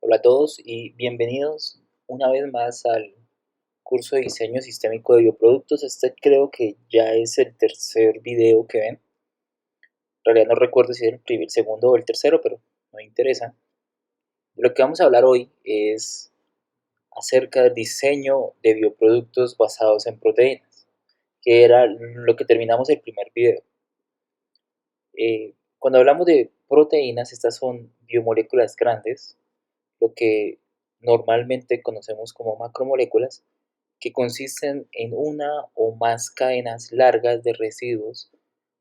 Hola a todos y bienvenidos una vez más al curso de diseño sistémico de bioproductos. Este creo que ya es el tercer video que ven. En realidad no recuerdo si es el segundo o el tercero, pero no me interesa. Lo que vamos a hablar hoy es acerca del diseño de bioproductos basados en proteínas, que era lo que terminamos el primer video. Cuando hablamos de proteínas, estas son biomoléculas grandes, lo que normalmente conocemos como macromoléculas, que consisten en una o más cadenas largas de residuos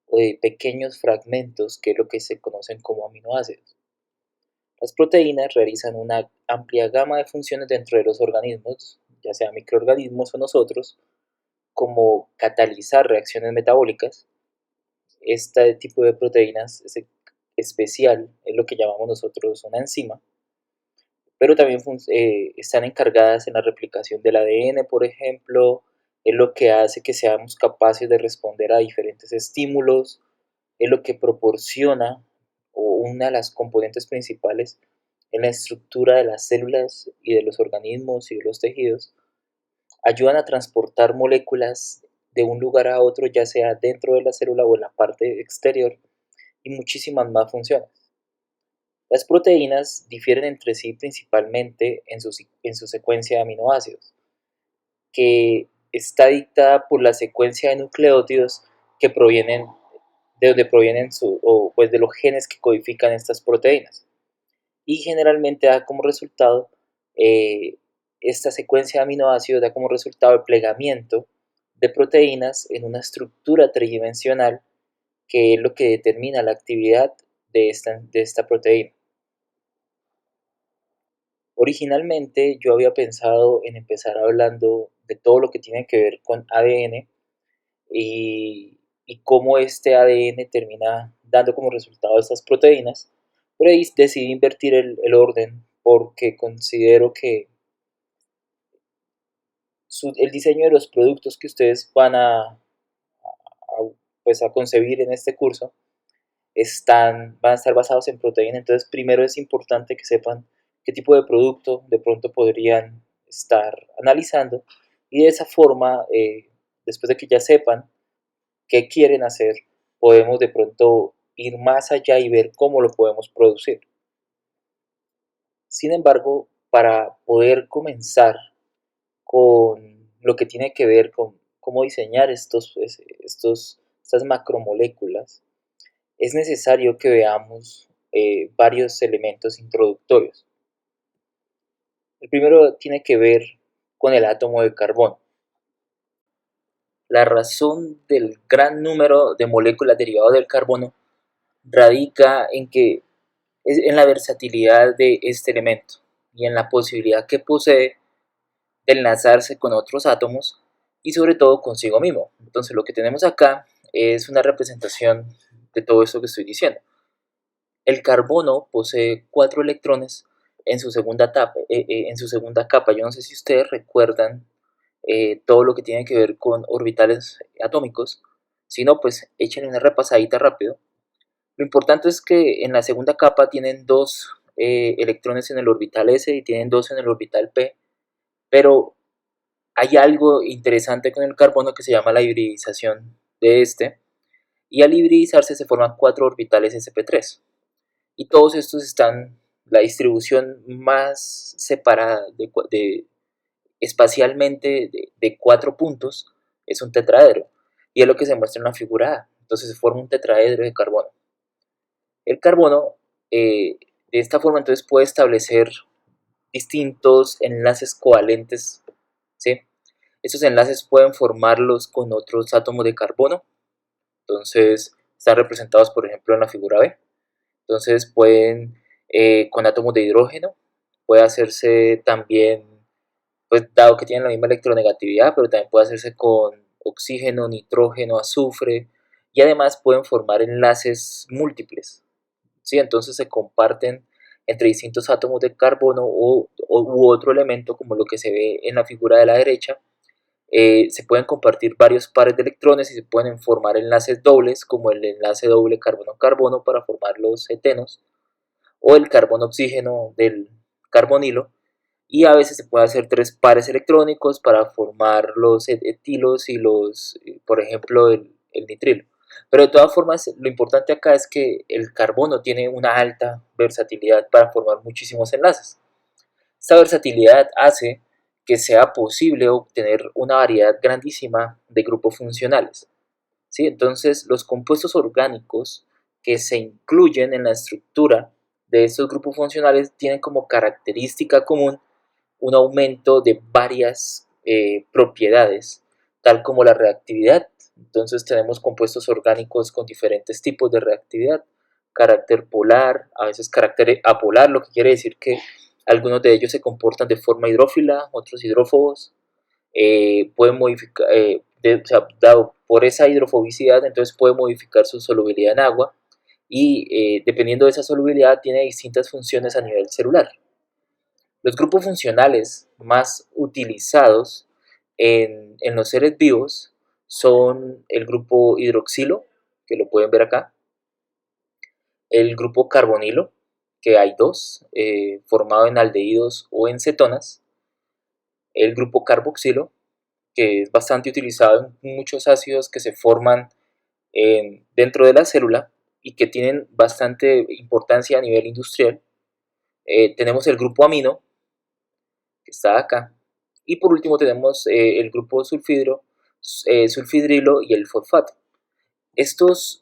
o de pequeños fragmentos, que es lo que se conocen como aminoácidos. Las proteínas realizan una amplia gama de funciones dentro de los organismos, ya sea microorganismos o nosotros, como catalizar reacciones metabólicas. Este tipo de proteínas es especial, es lo que llamamos nosotros una enzima, pero también están encargadas en la replicación del ADN, por ejemplo, es lo que hace que seamos capaces de responder a diferentes estímulos, es lo que proporciona o una de las componentes principales en la estructura de las células y de los organismos y de los tejidos, ayudan a transportar moléculas de un lugar a otro, ya sea dentro de la célula o en la parte exterior, y muchísimas más funciones. Las proteínas difieren entre sí principalmente en su secuencia de aminoácidos, que está dictada por la secuencia de nucleótidos que provienen de donde provienen pues de los genes que codifican estas proteínas. Y generalmente da como resultado, esta secuencia de aminoácidos da como resultado el plegamiento de proteínas en una estructura tridimensional, que es lo que determina la actividad de esta proteína. Originalmente yo había pensado en empezar hablando de todo lo que tiene que ver con ADN y cómo este ADN termina dando como resultado estas proteínas, pero ahí decidí invertir el orden porque considero que el diseño de los productos que ustedes pues a concebir en este curso van a estar basados en proteína. Entonces primero es importante que sepan qué tipo de producto de pronto podrían estar analizando, y de esa forma, después de que ya sepan qué quieren hacer, podemos de pronto ir más allá y ver cómo lo podemos producir. Sin embargo, para poder comenzar con lo que tiene que ver con cómo diseñar estas macromoléculas, es necesario que veamos varios elementos introductorios. El primero tiene que ver con el átomo de carbono. La razón del gran número de moléculas derivadas del carbono radica en la versatilidad de este elemento y en la posibilidad que posee de enlazarse con otros átomos y sobre todo consigo mismo. Entonces lo que tenemos acá es una representación de todo esto que estoy diciendo. El carbono posee 4 electrones en su segunda capa. Yo no sé si ustedes recuerdan todo lo que tiene que ver con orbitales atómicos. Si no, pues échenle una repasadita rápido. Lo importante es que en la segunda capa tienen 2 electrones en el orbital S y tienen 2 en el orbital P, pero hay algo interesante con el carbono que se llama la hibridización de este, y al hibridizarse se forman 4 orbitales sp3. Y todos estos están, la distribución más separada espacialmente de 4 puntos es un tetraedro, y es lo que se muestra en la figura A. Entonces se forma un tetraedro de carbono. El carbono, de esta forma, entonces puede establecer distintos enlaces covalentes, ¿sí? Estos enlaces pueden formarlos con otros átomos de carbono. Entonces están representados, por ejemplo, en la figura B. Entonces pueden, con átomos de hidrógeno, puede hacerse también, pues dado que tienen la misma electronegatividad, pero también puede hacerse con oxígeno, nitrógeno, azufre, y además pueden formar enlaces múltiples, ¿sí? Entonces se comparten entre distintos átomos de carbono u otro elemento, como lo que se ve en la figura de la derecha. Se pueden compartir varios pares de electrones y se pueden formar enlaces dobles, como el enlace doble carbono-carbono para formar los etenos, o el carbono-oxígeno del carbonilo, y a veces se puede hacer tres pares electrónicos para formar los etilos y por ejemplo, el nitrilo. Pero de todas formas, lo importante acá es que el carbono tiene una alta versatilidad para formar muchísimos enlaces. Esta versatilidad hace que sea posible obtener una variedad grandísima de grupos funcionales. ¿Sí? Entonces, los compuestos orgánicos que se incluyen en la estructura de estos grupos funcionales tienen como característica común un aumento de varias propiedades, tal como la reactividad. Entonces tenemos compuestos orgánicos con diferentes tipos de reactividad, carácter polar, a veces carácter apolar, lo que quiere decir que algunos de ellos se comportan de forma hidrófila, otros hidrófobos, pueden modificar, o sea, dado por esa hidrofobicidad, entonces puede modificar su solubilidad en agua y dependiendo de esa solubilidad tiene distintas funciones a nivel celular. Los grupos funcionales más utilizados en los seres vivos son el grupo hidroxilo, que lo pueden ver acá, el grupo carbonilo, que hay dos, formado en aldehídos o en cetonas, el grupo carboxilo, que es bastante utilizado en muchos ácidos que se forman dentro de la célula y que tienen bastante importancia a nivel industrial. Tenemos el grupo amino, que está acá. Y por último tenemos el grupo sulfidrilo y el fosfato. Estos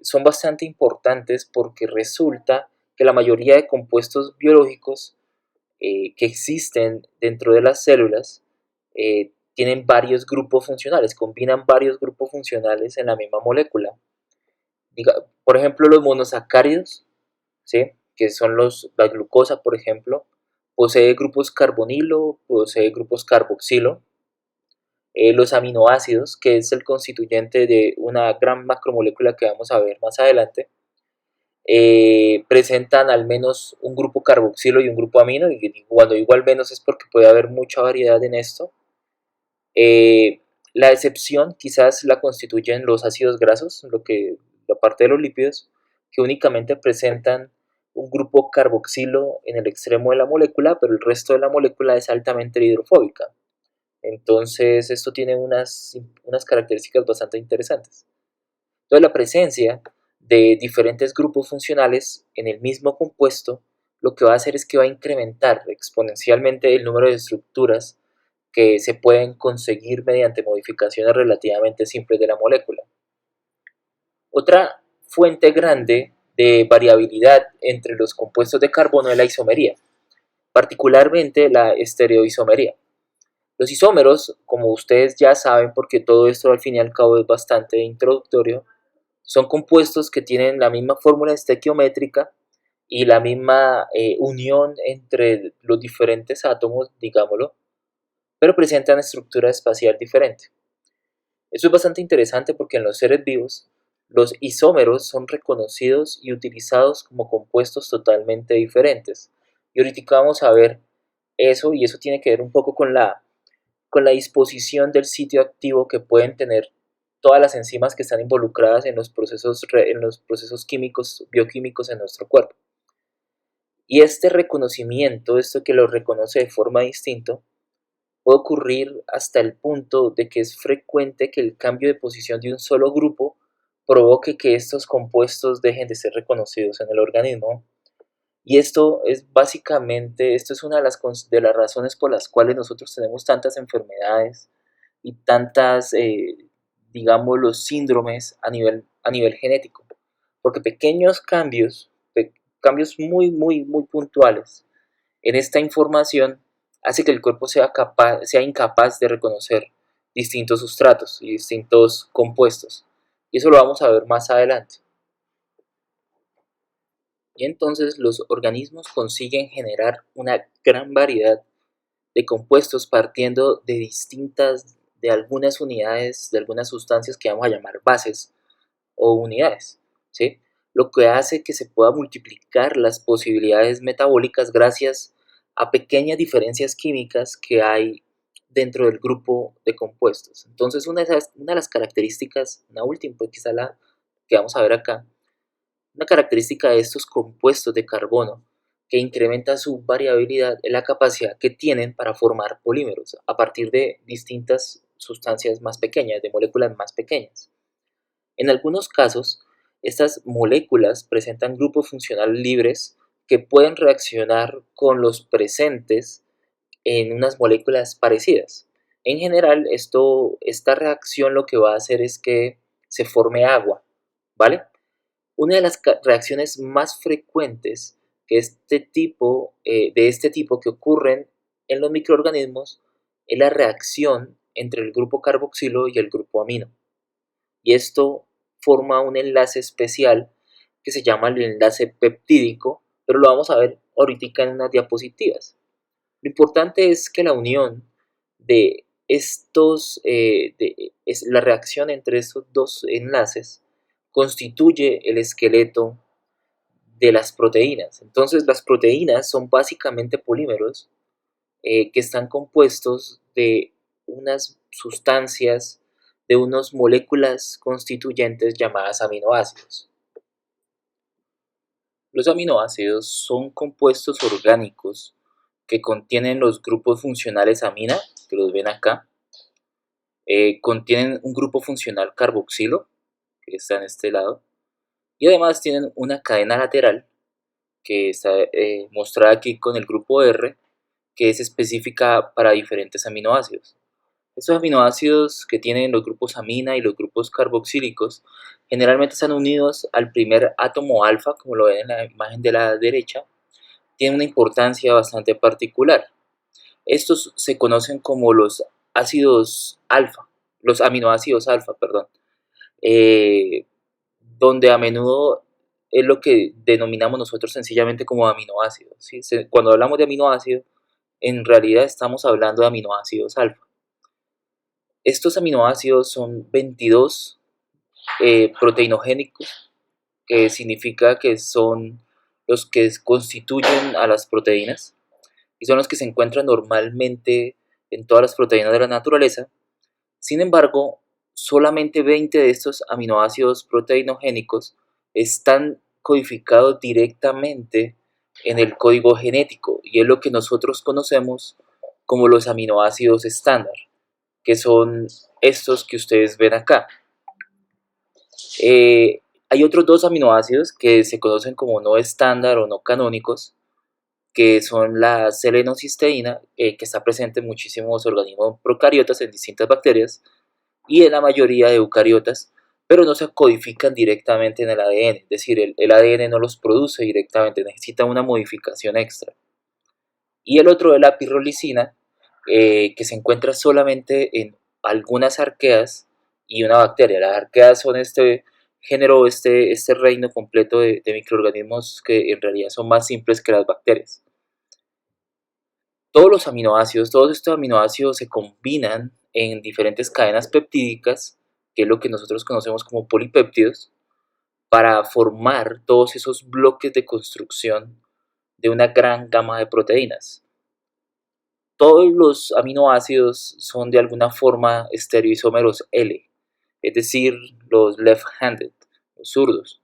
son bastante importantes porque resulta que la mayoría de compuestos biológicos que existen dentro de las células tienen varios grupos funcionales, combinan varios grupos funcionales en la misma molécula. Por ejemplo, los monosacáridos, ¿sí? Que son la glucosa, por ejemplo, posee grupos carbonilo, posee grupos carboxilo. Los aminoácidos, que es el constituyente de una gran macromolécula que vamos a ver más adelante, presentan al menos un grupo carboxilo y un grupo amino, y cuando digo al menos es porque puede haber mucha variedad en esto. La excepción quizás la constituyen los ácidos grasos, la parte de los lípidos, que únicamente presentan un grupo carboxilo en el extremo de la molécula, pero el resto de la molécula es altamente hidrofóbica. Entonces esto tiene unas características bastante interesantes. Entonces la presencia de diferentes grupos funcionales en el mismo compuesto lo que va a hacer es que va a incrementar exponencialmente el número de estructuras que se pueden conseguir mediante modificaciones relativamente simples de la molécula. Otra fuente grande de variabilidad entre los compuestos de carbono es la isomería, particularmente la estereoisomería. Los isómeros, como ustedes ya saben, porque todo esto al fin y al cabo es bastante introductorio, son compuestos que tienen la misma fórmula estequiométrica y la misma unión entre los diferentes átomos, digámoslo, pero presentan estructura espacial diferente. Esto es bastante interesante porque en los seres vivos los isómeros son reconocidos y utilizados como compuestos totalmente diferentes. Y ahorita vamos a ver eso, y eso tiene que ver un poco con la disposición del sitio activo que pueden tener todas las enzimas que están involucradas en los procesos químicos, bioquímicos en nuestro cuerpo. Y este reconocimiento, esto que lo reconoce de forma distinta, puede ocurrir hasta el punto de que es frecuente que el cambio de posición de un solo grupo provoque que estos compuestos dejen de ser reconocidos en el organismo. Y esto es una de las razones por las cuales nosotros tenemos tantas enfermedades y tantas, digamos, los síndromes a nivel genético. Porque pequeños cambios muy, muy, muy puntuales en esta información hace que el cuerpo sea incapaz de reconocer distintos sustratos y distintos compuestos. Y eso lo vamos a ver más adelante. Y entonces los organismos consiguen generar una gran variedad de compuestos partiendo de algunas unidades, de algunas sustancias que vamos a llamar bases o unidades, ¿sí? Lo que hace que se pueda multiplicar las posibilidades metabólicas gracias a pequeñas diferencias químicas que hay dentro del grupo de compuestos. Entonces, una de las características, una última, pues quizá la que vamos a ver acá, una característica de estos compuestos de carbono que incrementa su variabilidad es la capacidad que tienen para formar polímeros a partir de distintas sustancias más pequeñas, de moléculas más pequeñas. En algunos casos, estas moléculas presentan grupos funcionales libres que pueden reaccionar con los presentes en unas moléculas parecidas. En general, esta reacción lo que va a hacer es que se forme agua, ¿vale? Una de las reacciones más frecuentes de este tipo que ocurren en los microorganismos es la reacción entre el grupo carboxilo y el grupo amino. Y esto forma un enlace especial que se llama el enlace peptídico, pero lo vamos a ver ahorita en unas diapositivas. Lo importante es que la unión de la reacción entre estos dos enlaces constituye el esqueleto de las proteínas. Entonces, las proteínas son básicamente polímeros que están compuestos de unas sustancias, de unas moléculas constituyentes llamadas aminoácidos. Los aminoácidos son compuestos orgánicos que contienen los grupos funcionales amina, que los ven acá, contienen un grupo funcional carboxilo, que está en este lado, y además tienen una cadena lateral, que está mostrada aquí con el grupo R, que es específica para diferentes aminoácidos. Estos aminoácidos que tienen los grupos amina y los grupos carboxílicos generalmente están unidos al primer átomo alfa, como lo ven en la imagen de la derecha. Tienen una importancia bastante particular. Estos se conocen como los ácidos alfa, los aminoácidos alfa, perdón, eh, donde a menudo es lo que denominamos nosotros sencillamente como aminoácidos, ¿sí? Cuando hablamos de aminoácido, en realidad estamos hablando de aminoácidos alfa. Estos aminoácidos son 22 proteinogénicos, que significa que son los que constituyen a las proteínas y son los que se encuentran normalmente en todas las proteínas de la naturaleza. Sin embargo, solamente 20 de estos aminoácidos proteinogénicos están codificados directamente en el código genético y es lo que nosotros conocemos como los aminoácidos estándar, que son estos que ustedes ven acá. Hay otros dos aminoácidos que se conocen como no estándar o no canónicos, que son la selenocisteína, que está presente en muchísimos organismos procariotas, en distintas bacterias, y en la mayoría de eucariotas, pero no se codifican directamente en el ADN, es decir, el ADN no los produce directamente, necesita una modificación extra. Y el otro es la pirrolicina, que se encuentra solamente en algunas arqueas y una bacteria. Las arqueas son este género, este reino completo de microorganismos que en realidad son más simples que las bacterias. Todos estos aminoácidos se combinan en diferentes cadenas peptídicas, que es lo que nosotros conocemos como polipéptidos, para formar todos esos bloques de construcción de una gran gama de proteínas. Todos los aminoácidos son de alguna forma estereoisómeros L, es decir, los left-handed, los zurdos.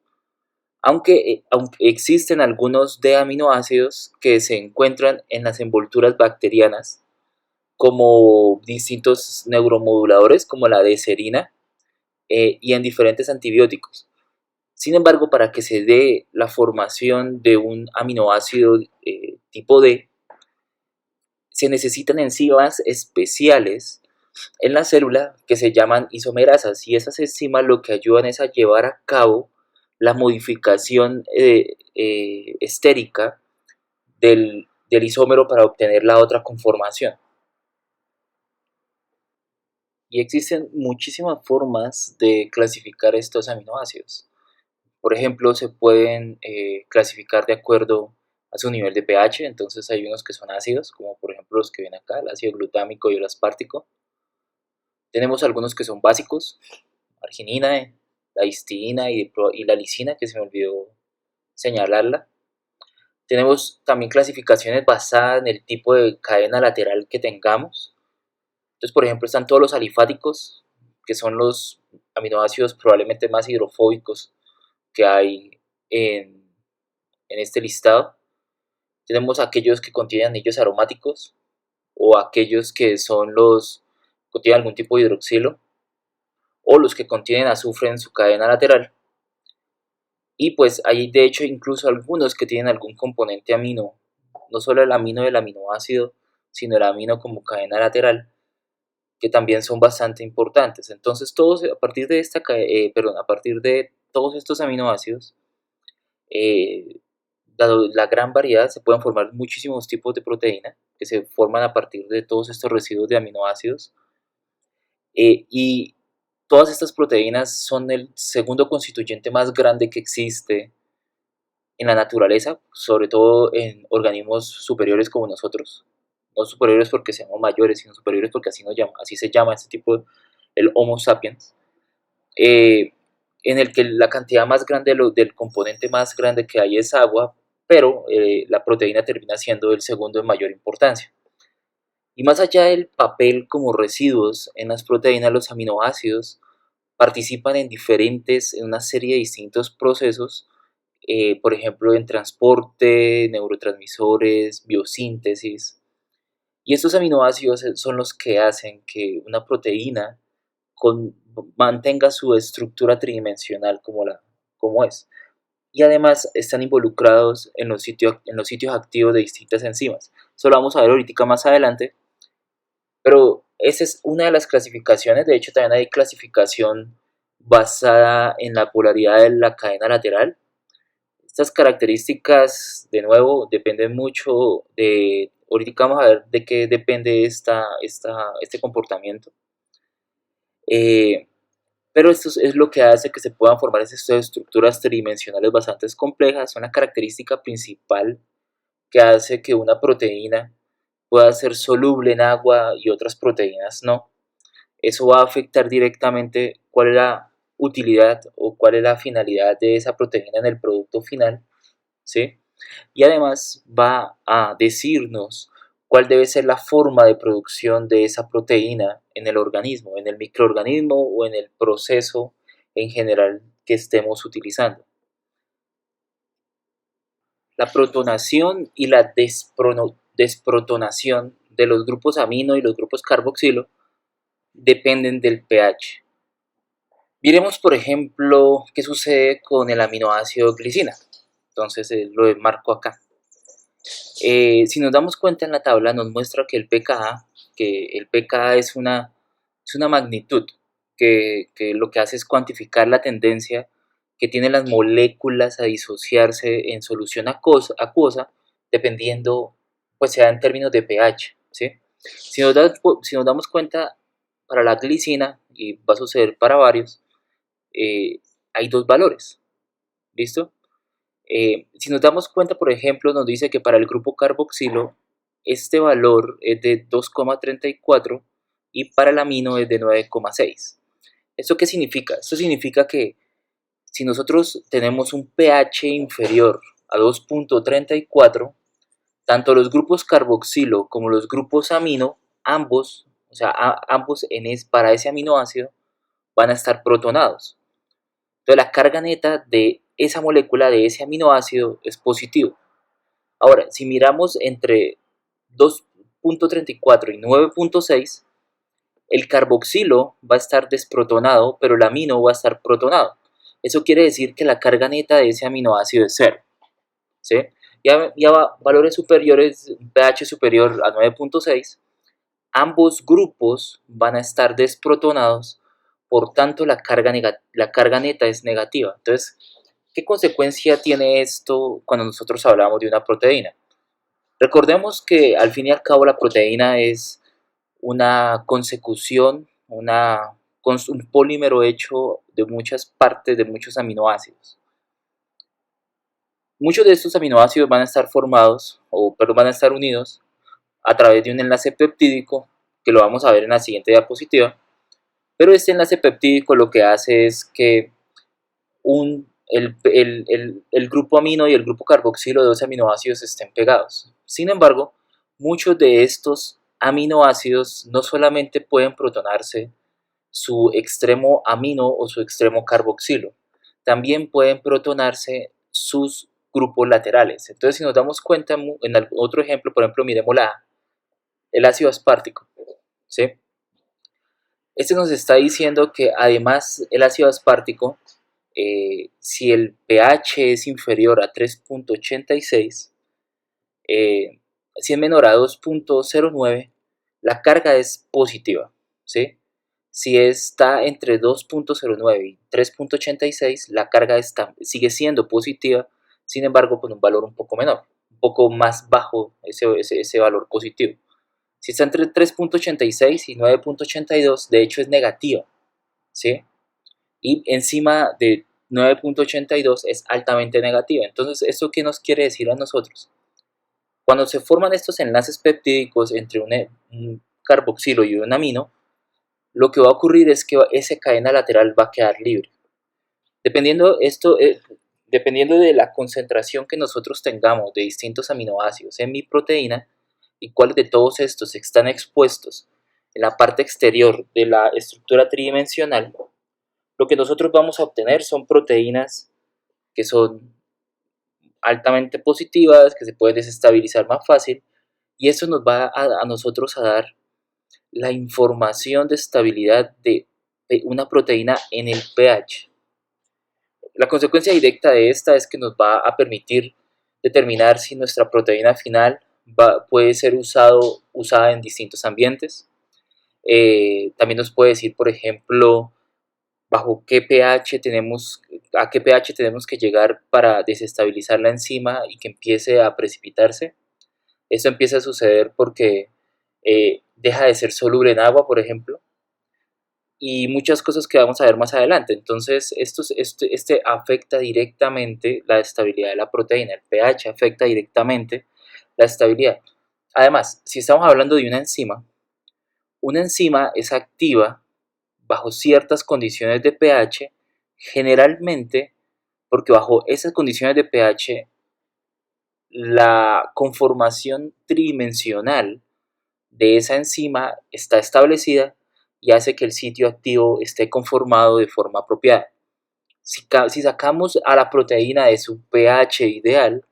Aunque existen algunos de aminoácidos que se encuentran en las envolturas bacterianas, como distintos neuromoduladores, como la D-serina, y en diferentes antibióticos. Sin embargo, para que se dé la formación de un aminoácido tipo D, se necesitan enzimas especiales en la célula que se llaman isomerasas, y esas enzimas lo que ayudan es a llevar a cabo la modificación estérica del isómero para obtener la otra conformación. Y existen muchísimas formas de clasificar estos aminoácidos. Por ejemplo, se pueden clasificar de acuerdo a su nivel de pH, entonces hay unos que son ácidos, como por ejemplo los que ven acá, el ácido glutámico y el aspartico. Tenemos algunos que son básicos, arginina, la histidina y la lisina, que se me olvidó señalarla. Tenemos también clasificaciones basadas en el tipo de cadena lateral que tengamos. Entonces, por ejemplo, están todos los alifáticos, que son los aminoácidos probablemente más hidrofóbicos que hay en este listado. Tenemos aquellos que contienen anillos aromáticos o aquellos que son los contienen algún tipo de hidroxilo o los que contienen azufre en su cadena lateral. Y pues hay de hecho incluso algunos que tienen algún componente amino, no solo el amino del aminoácido, sino el amino como cadena lateral, que también son bastante importantes. Entonces, a partir de a partir de todos estos aminoácidos, dado la gran variedad, se pueden formar muchísimos tipos de proteína que se forman a partir de todos estos residuos de aminoácidos. Y todas estas proteínas son el segundo constituyente más grande que existe en la naturaleza, sobre todo en organismos superiores como nosotros. No superiores porque seamos mayores, sino superiores porque así se llama este tipo, el Homo sapiens, eh, en el que la cantidad más grande del componente más grande que hay es agua, pero la proteína termina siendo el segundo en mayor importancia. Y más allá del papel como residuos en las proteínas, los aminoácidos participan en una serie de distintos procesos, por ejemplo, en transporte, neurotransmisores, biosíntesis. Y estos aminoácidos son los que hacen que una proteína mantenga su estructura tridimensional como es. Y además están involucrados en los sitios activos de distintas enzimas. Eso lo vamos a ver ahorita más adelante, pero esa es una de las clasificaciones. De hecho, también hay clasificación basada en la polaridad de la cadena lateral. Estas características, de nuevo, dependen mucho de... Ahorita vamos a ver de qué depende este comportamiento. Pero esto es lo que hace que se puedan formar estas estructuras tridimensionales bastante complejas. Una característica principal que hace que una proteína pueda ser soluble en agua y otras proteínas no. Eso va a afectar directamente cuál es la utilidad o cuál es la finalidad de esa proteína en el producto final, ¿sí? Y además va a decirnos cuál debe ser la forma de producción de esa proteína en el organismo, en el microorganismo o en el proceso en general que estemos utilizando. La protonación y la desprotonación de los grupos amino y los grupos carboxilo dependen del pH. Miremos, por ejemplo, qué sucede con el aminoácido glicina. Entonces lo marco acá. Si nos damos cuenta en la tabla nos muestra que el pKa es una magnitud que lo que hace es cuantificar la tendencia que tienen las moléculas a disociarse en solución acuosa dependiendo, pues sea en términos de pH, ¿sí? Si nos damos cuenta, para la glicina, y va a suceder para varios, hay dos valores, ¿listo? Si nos damos cuenta, por ejemplo, nos dice que para el grupo carboxilo este valor es de 2,34 y para el amino es de 9,6. ¿Esto qué significa? Esto significa que si nosotros tenemos un pH inferior a 2,34, tanto los grupos carboxilo como los grupos amino, ambos, o sea, ambos para ese aminoácido, van a estar protonados. Entonces la carga neta de esa molécula, de ese aminoácido, es positivo. Ahora, si miramos entre 2,34 y 9,6, el carboxilo va a estar desprotonado, pero el amino va a estar protonado. Eso quiere decir que la carga neta de ese aminoácido es 0. ¿Sí? Ya valores superiores, un pH superior a 9,6, ambos grupos van a estar desprotonados, por tanto la carga neta es negativa. Entonces, ¿qué consecuencia tiene esto cuando nosotros hablamos de una proteína? Recordemos que al fin y al cabo la proteína es una consecución, un polímero hecho de muchas partes, de muchos aminoácidos. Muchos de estos aminoácidos van a estar van a estar unidos a través de un enlace peptídico, que lo vamos a ver en la siguiente diapositiva. Pero este enlace peptídico lo que hace es que el grupo amino y el grupo carboxilo de dos aminoácidos estén pegados. Sin embargo, muchos de estos aminoácidos no solamente pueden protonarse su extremo amino o su extremo carboxilo, también pueden protonarse sus grupos laterales. Entonces, si nos damos cuenta en otro ejemplo, por ejemplo, miremos el ácido aspartico, ¿sí? Este nos está diciendo que además el ácido aspartico, si el pH es inferior a 3.86, si es menor a 2.09, la carga es positiva, ¿sí? Si está entre 2.09 y 3.86, la carga sigue siendo positiva, sin embargo con un valor un poco menor, un poco más bajo ese valor positivo. Si está entre 3.86 y 9.82, de hecho es negativa, ¿sí? Y encima de 9.82 es altamente negativa. Entonces, ¿esto qué nos quiere decir a nosotros? Cuando se forman estos enlaces peptídicos entre un carboxilo y un amino, lo que va a ocurrir es que esa cadena lateral va a quedar libre. Dependiendo de la concentración que nosotros tengamos de distintos aminoácidos en mi proteína y cuáles de todos estos están expuestos en la parte exterior de la estructura tridimensional, lo que nosotros vamos a obtener son proteínas que son altamente positivas, que se pueden desestabilizar más fácil, y eso nos va a nosotros a dar la información de estabilidad de una proteína en el pH. La consecuencia directa de esta es que nos va a permitir determinar si nuestra proteína final puede ser usada en distintos ambientes. También nos puede decir, por ejemplo, bajo qué pH a qué pH tenemos que llegar para desestabilizar la enzima y que empiece a precipitarse. Esto empieza a suceder porque deja de ser soluble en agua, por ejemplo, y muchas cosas que vamos a ver más adelante. Entonces, este afecta directamente la estabilidad de la proteína. El pH afecta directamente la estabilidad. Además, si estamos hablando de una enzima es activa bajo ciertas condiciones de pH, generalmente porque bajo esas condiciones de pH la conformación tridimensional de esa enzima está establecida y hace que el sitio activo esté conformado de forma apropiada. Si sacamos a la proteína de su pH ideal,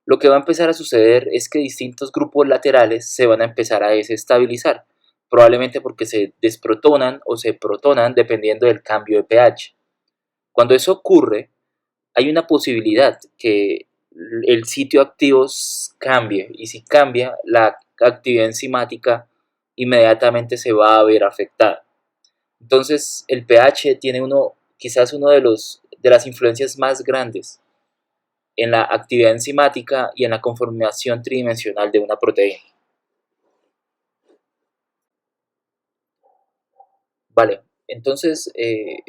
lo que va a empezar a suceder es que distintos grupos laterales se van a empezar a desestabilizar, probablemente porque se desprotonan o se protonan dependiendo del cambio de pH. Cuando eso ocurre, hay una posibilidad que el sitio activo cambie, y si cambia, la actividad enzimática inmediatamente se va a ver afectada. Entonces, el pH tiene quizás uno de las influencias más grandes en la actividad enzimática y en la conformación tridimensional de una proteína. Vale, entonces he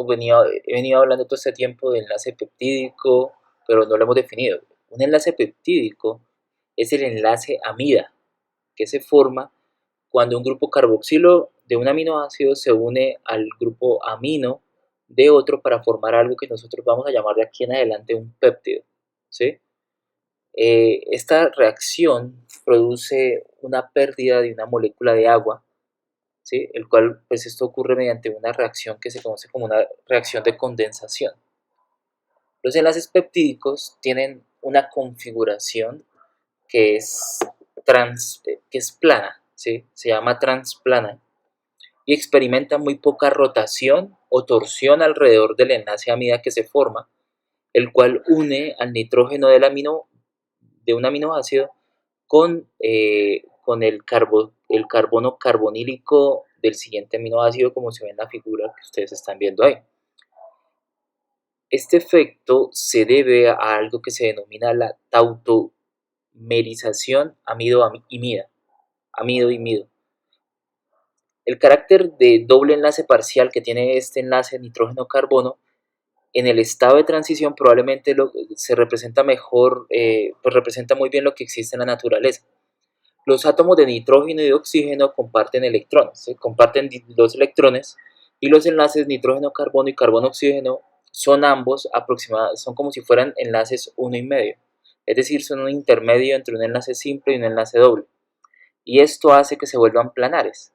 venido hablando todo este tiempo de enlace peptídico, pero no lo hemos definido. Un enlace peptídico es el enlace amida, que se forma cuando un grupo carboxilo de un aminoácido se une al grupo amino de otro para formar algo que nosotros vamos a llamar de aquí en adelante un péptido, ¿sí? Esta reacción produce una pérdida de una molécula de agua, ¿sí? El cual, pues esto ocurre mediante una reacción que se conoce como una reacción de condensación. Los enlaces peptídicos tienen una configuración que es, que es plana, ¿sí? Se llama transplana y experimenta muy poca rotación o torsión alrededor del enlace amida que se forma, el cual une al nitrógeno de un aminoácido con el carbono carbonílico del siguiente aminoácido, como se ve en la figura que ustedes están viendo ahí. Este efecto se debe a algo que se denomina la tautomerización amido y mido. El carácter de doble enlace parcial que tiene este enlace nitrógeno-carbono en el estado de transición probablemente se representa mejor, pues representa muy bien lo que existe en la naturaleza. Los átomos de nitrógeno y de oxígeno comparten electrones, ¿sí? Comparten los electrones, y los enlaces nitrógeno-carbono y carbono-oxígeno son ambos aproximados, son como si fueran enlaces 1,5, es decir, son un intermedio entre un enlace simple y un enlace doble, y esto hace que se vuelvan planares.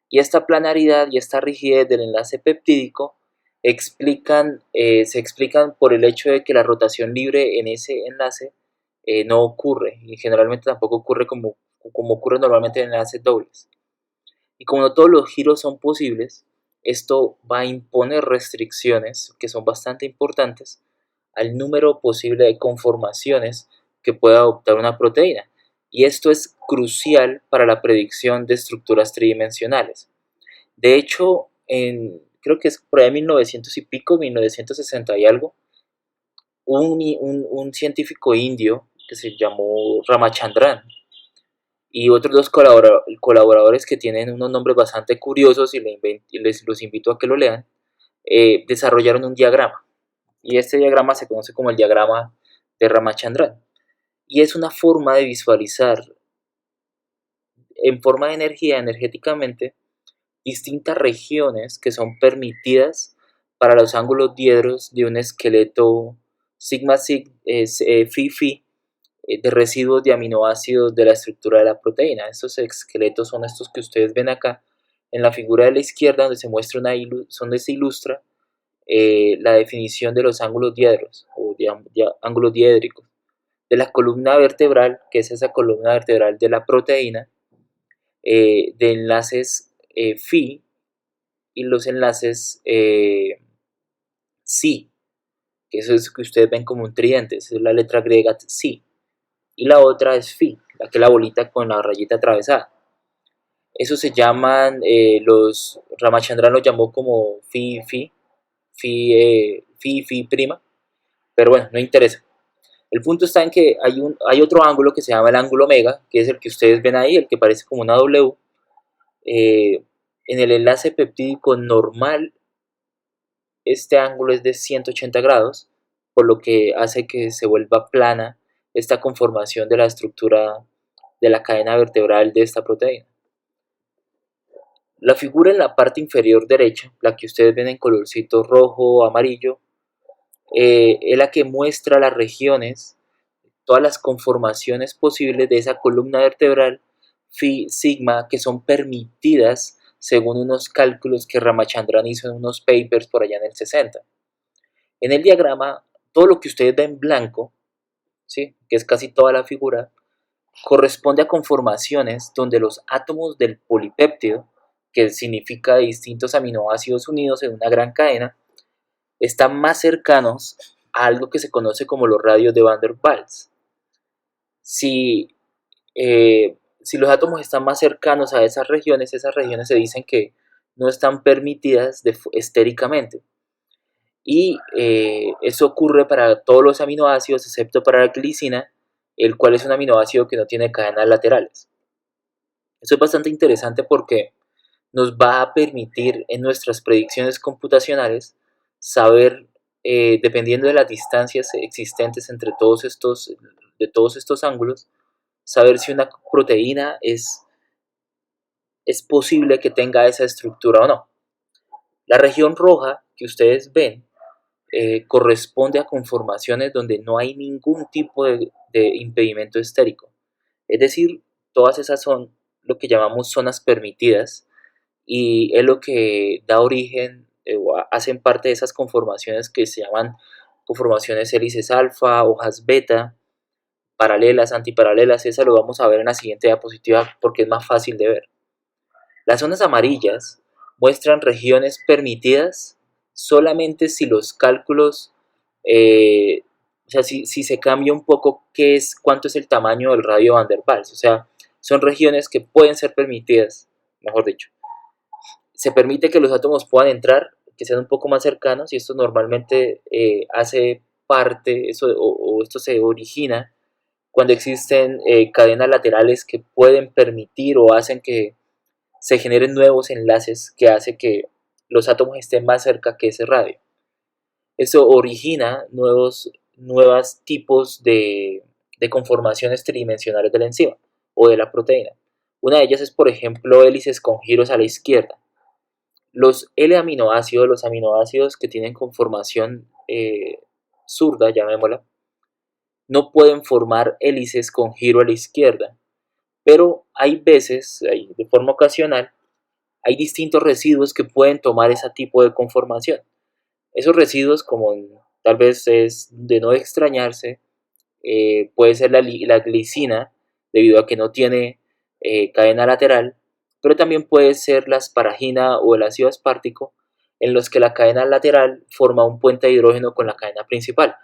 Y esta planaridad y esta rigidez del enlace peptídico se explican por el hecho de que la rotación libre en ese enlace no ocurre, y generalmente tampoco ocurre como ocurre normalmente en enlaces dobles. Y como no todos los giros son posibles, esto va a imponer restricciones que son bastante importantes al número posible de conformaciones que pueda adoptar una proteína. Y esto es crucial para la predicción de estructuras tridimensionales. De hecho, creo que es por ahí 1900 y pico, 1960 y algo, un científico indio que se llamó Ramachandran y otros dos colaboradores que tienen unos nombres bastante curiosos y les los invito a que lo lean, desarrollaron un diagrama. Y este diagrama se conoce como el diagrama de Ramachandran. Y es una forma de visualizar en forma de energía, energéticamente, distintas regiones que son permitidas para los ángulos diedros de un esqueleto sigma phi phi de residuos de aminoácidos de la estructura de la proteína. Estos esqueletos son estos que ustedes ven acá en la figura de la izquierda, donde se muestra donde se ilustra la definición de los ángulos diedros o ángulos diédricos de la columna vertebral, que es esa columna vertebral de la proteína, de enlaces phi y los enlaces psi, que eso es que ustedes ven como un tridente, esa es la letra griega psi, y la otra es phi, la que es la bolita con la rayita atravesada. Eso se llaman, Ramachandran lo llamó como phi prima, pero bueno, no interesa. El punto está en que hay otro ángulo que se llama el ángulo omega, que es el que ustedes ven ahí, el que parece como una W. En el enlace peptídico normal, este ángulo es de 180 grados, por lo que hace que se vuelva plana esta conformación de la estructura de la cadena vertebral de esta proteína. La figura en la parte inferior derecha, la que ustedes ven en colorcito rojo o amarillo, es la que muestra las regiones, todas las conformaciones posibles de esa columna vertebral phi sigma que son permitidas según unos cálculos que Ramachandran hizo en unos papers por allá en el 60. En el diagrama, todo lo que ustedes ven en blanco, ¿sí?, que es casi toda la figura, corresponde a conformaciones donde los átomos del polipéptido, que significa distintos aminoácidos unidos en una gran cadena, están más cercanos a algo que se conoce como los radios de Van der Waals. Si los átomos están más cercanos a esas regiones se dicen que no están permitidas estéricamente. Y eso ocurre para todos los aminoácidos excepto para la glicina, el cual es un aminoácido que no tiene cadenas laterales. Eso es bastante interesante porque nos va a permitir en nuestras predicciones computacionales saber, dependiendo de las distancias existentes entre de todos estos ángulos, saber si una proteína es posible que tenga esa estructura o no. La región roja que ustedes ven corresponde a conformaciones donde no hay ningún tipo de impedimento estérico. Es decir, todas esas son lo que llamamos zonas permitidas y es lo que da origen o hacen parte de esas conformaciones que se llaman conformaciones hélices alfa, hojas beta, paralelas, antiparalelas. Esa lo vamos a ver en la siguiente diapositiva porque es más fácil de ver. Las zonas amarillas muestran regiones permitidas solamente si los cálculos, o sea, si se cambia un poco cuánto es el tamaño del radio Van der Waals. O sea, son regiones que pueden ser permitidas, mejor dicho. Se permite que los átomos puedan entrar, que sean un poco más cercanos, y esto normalmente hace parte, esto se origina cuando existen cadenas laterales que pueden permitir o hacen que se generen nuevos enlaces que hace que los átomos estén más cerca que ese radio. Eso origina nuevos tipos de conformaciones tridimensionales de la enzima o de la proteína. Una de ellas es, por ejemplo, hélices con giros a la izquierda. Los L-aminoácidos, los aminoácidos que tienen conformación zurda, llamémosla, no pueden formar hélices con giro a la izquierda, pero hay veces, de forma ocasional, hay distintos residuos que pueden tomar ese tipo de conformación. Esos residuos, como tal vez es de no extrañarse, puede ser la glicina, debido a que no tiene cadena lateral, pero también puede ser la asparagina o el ácido aspartico, en los que la cadena lateral forma un puente de hidrógeno con la cadena principal.